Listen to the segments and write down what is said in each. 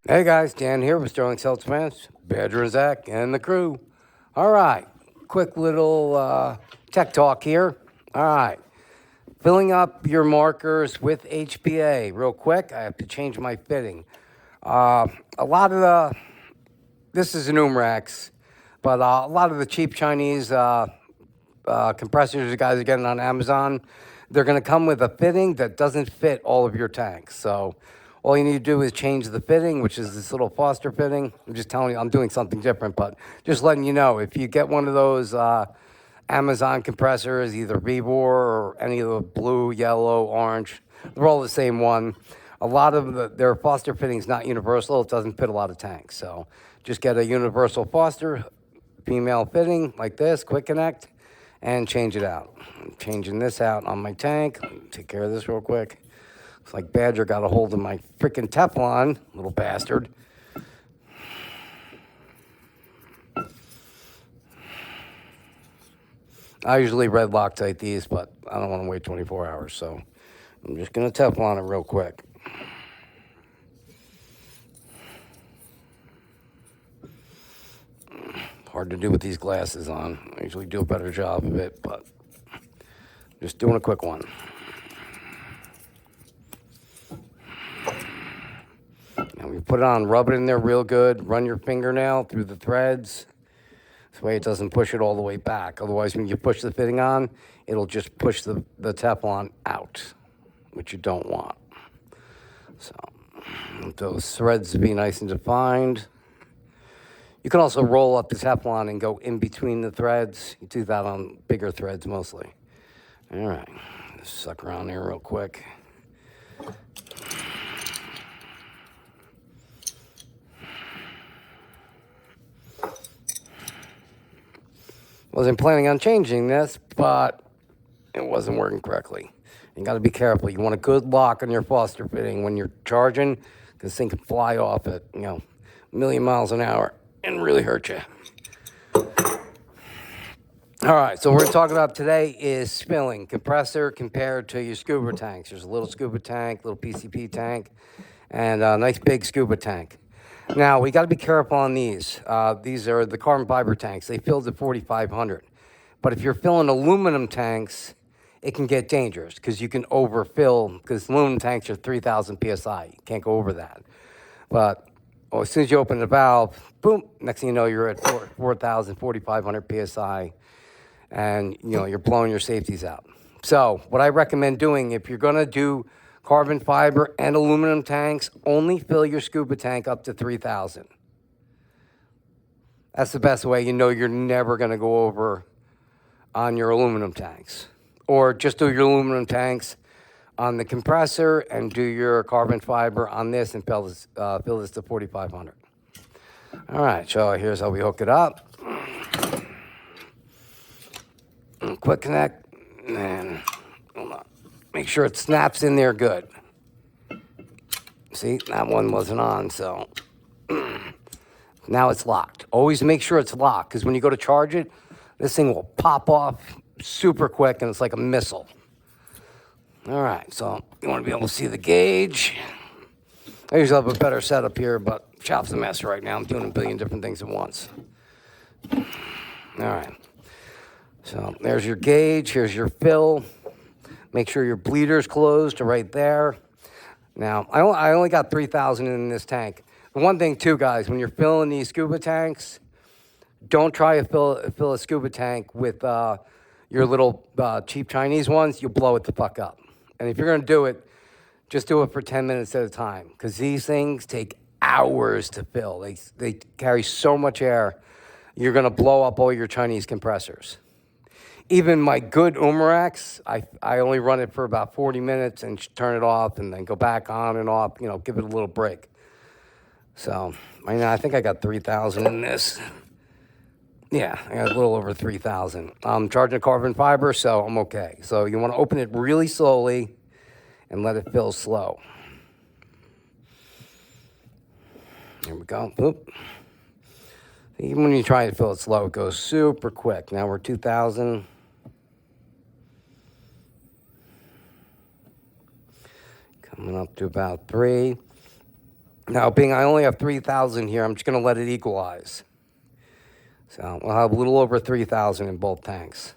Hey guys, Dan here with Sterling Seltzmans, Badger and Zach, and the crew. All right, quick little tech talk here. All right, filling up your markers with HPA real quick. I have to change my fitting. A lot of this is an Umrax, but a lot of the cheap Chinese compressors you guys are getting on Amazon, they're going to come with a fitting that doesn't fit all of your tanks. So all you need to do is change the fitting, which is this little Foster fitting. I'm just telling you, I'm doing something different, but just letting you know, if you get one of those Amazon compressors, either Vibor or any of the blue, yellow, orange, they're all the same one. A lot of their Foster fitting is not universal. It doesn't fit a lot of tanks. So just get a universal Foster female fitting like this, quick connect, and change it out. I'm changing this out on my tank. Take care of this real quick. Looks like Badger got a hold of my freaking Teflon, little bastard. I usually red Loctite these, but I don't want to wait 24 hours, so I'm just going to Teflon it real quick. Hard to do with these glasses on. I usually do a better job of it, but just doing a quick one. Now you put it on, rub it in there real good, run your fingernail through the threads. This way it doesn't push it all the way back. Otherwise, when you push the fitting on, it'll just push the Teflon out, which you don't want. So those threads be nice and defined. You can also roll up the Teflon and go in between the threads. You do that on bigger threads mostly. All right, let's suck around here real quick. Wasn't planning on changing this, but it wasn't working correctly. You got to be careful. You want a good lock on your Foster fitting when you're charging, because this thing can fly off at, a million miles an hour and really hurt you. All right, so what we're going to talk about today is spilling compressor compared to your scuba tanks. There's a little scuba tank, little PCP tank, and a nice big scuba tank. Now, we got to be careful on these. These are the carbon fiber tanks. They fill to 4,500. But if you're filling aluminum tanks, it can get dangerous because you can overfill, because aluminum tanks are 3,000 PSI. You can't go over that. But as soon as you open the valve, boom, next thing you know, you're at 4,000, 4,500 PSI, and you're blowing your safeties out. So what I recommend doing, if you're going to do carbon fiber and aluminum tanks, only fill your scuba tank up to 3,000. That's the best way. You're never going to go over on your aluminum tanks. Or just do your aluminum tanks on the compressor and do your carbon fiber on this and fill this to 4,500. All right, so here's how we hook it up. Quick connect, and hold on. Make sure it snaps in there good. See, that one wasn't on, so now it's locked. Always make sure it's locked, because when you go to charge it, this thing will pop off super quick, and it's like a missile. All right, so you want to be able to see the gauge. I usually have a better setup here, but shop's a mess right now. I'm doing a billion different things at once. All right. So there's your gauge. Here's your fill. Make sure your bleeder's closed to right there. Now, I only got 3,000 in this tank. The one thing, too, guys, when you're filling these scuba tanks, don't try to fill a scuba tank with your little cheap Chinese ones. You'll blow it the fuck up. And if you're going to do it, just do it for 10 minutes at a time, because these things take hours to fill. They carry so much air, you're going to blow up all your Chinese compressors. Even my good Umrax, I only run it for about 40 minutes and turn it off and then go back on and off, give it a little break. So, I think I got 3,000 in this. Yeah, I got a little over 3,000. I'm charging carbon fiber, so I'm okay. So you want to open it really slowly and let it fill slow. Here we go. Oop. Even when you try to fill it slow, it goes super quick. Now we're 2,000. Coming up to about 3. Now, being I only have 3,000 here, I'm just going to let it equalize. So we'll have a little over 3,000 in both tanks.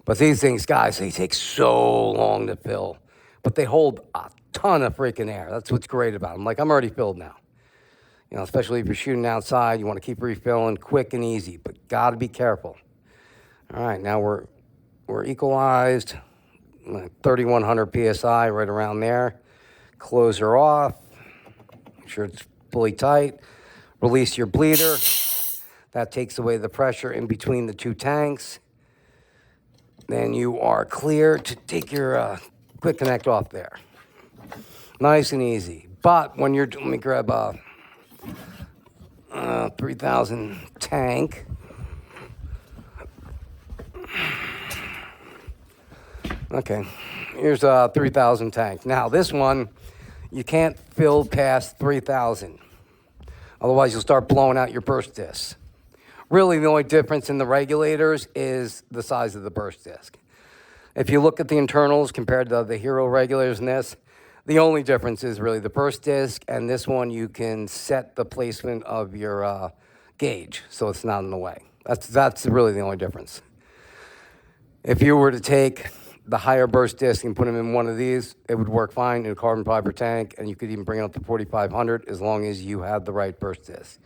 But these things, guys, they take so long to fill. But they hold a ton of freaking air. That's what's great about them. Like, I'm already filled now. You know, especially if you're shooting outside, you want to keep refilling quick and easy, but got to be careful. All right, now we're equalized, 3,100 PSI, right around there. Close her off. Make sure it's fully tight. Release your bleeder. That takes away the pressure in between the two tanks. Then you are clear to take your quick connect off there. Nice and easy. But when you're, let me grab a 3,000 tank. Okay, here's a 3,000 tank. Now this one, you can't fill past 3,000. Otherwise you'll start blowing out your burst discs. Really the only difference in the regulators is the size of the burst disc. If you look at the internals compared to the Hero regulators in this, the only difference is really the burst disc, and this one you can set the placement of your gauge so it's not in the way. That's really the only difference. If you were to take the higher burst disc and put them in one of these, it would work fine in a carbon fiber tank, and you could even bring it up to 4,500 as long as you had the right burst disc.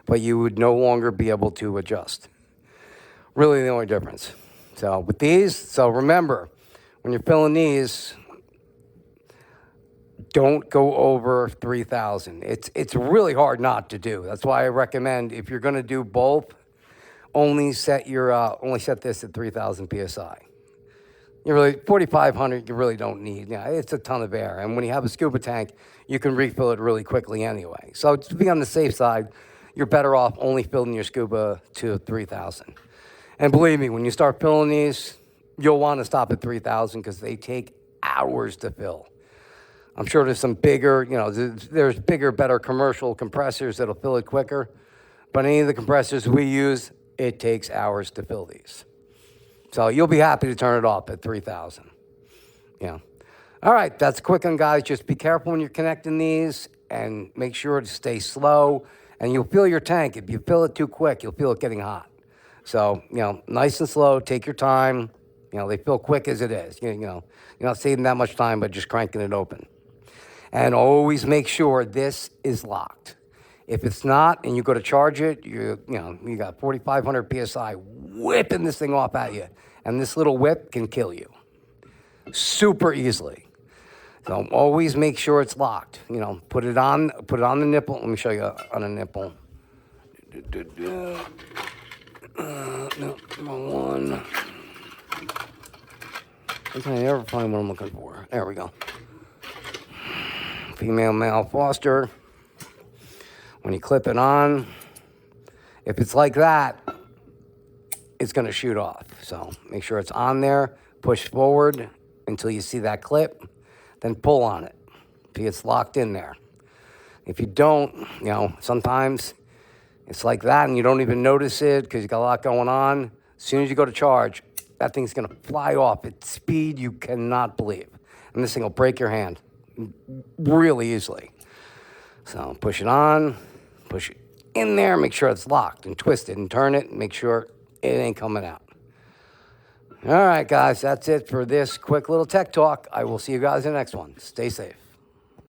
But you would no longer be able to adjust. Really the only difference. So with these, so remember, when you're filling these, don't go over 3,000. It's really hard not to do. That's why I recommend if you're going to do both, only set this at 3,000 psi. You really 4,500. You really don't need. Yeah, it's a ton of air, and when you have a scuba tank, you can refill it really quickly anyway. So to be on the safe side, you're better off only filling your scuba to 3,000. And believe me, when you start filling these, you'll want to stop at 3,000 because they take hours to fill. I'm sure there's some bigger, there's bigger, better commercial compressors that'll fill it quicker. But any of the compressors we use, it takes hours to fill these. So you'll be happy to turn it off at 3,000. Yeah. All right, that's a quick one, guys. Just be careful when you're connecting these and make sure to stay slow. And you'll fill your tank. If you fill it too quick, you'll feel it getting hot. So, nice and slow. Take your time. They fill quick as it is. You're not saving that much time, but just cranking it open. And always make sure this is locked. If it's not, and you go to charge it, you got 4,500 PSI whipping this thing off at you. And this little whip can kill you super easily. So always make sure it's locked. Put it on the nipple. Let me show you on a nipple. No, wrong one. I can't ever find what I'm looking for. There we go. Female, male Foster. When you clip it on, if it's like that, it's going to shoot off. So make sure it's on there. Push forward until you see that clip. Then pull on it. See, it's locked in there. If you don't, sometimes it's like that and you don't even notice it because you got a lot going on. As soon as you go to charge, that thing's going to fly off at speed you cannot believe. And this thing will break your hand really easily. So push it on, push it in there, make sure it's locked, and twist it and turn it and make sure it ain't coming out. All right, guys, that's it for this quick little tech talk. I will see you guys in the next one. Stay safe.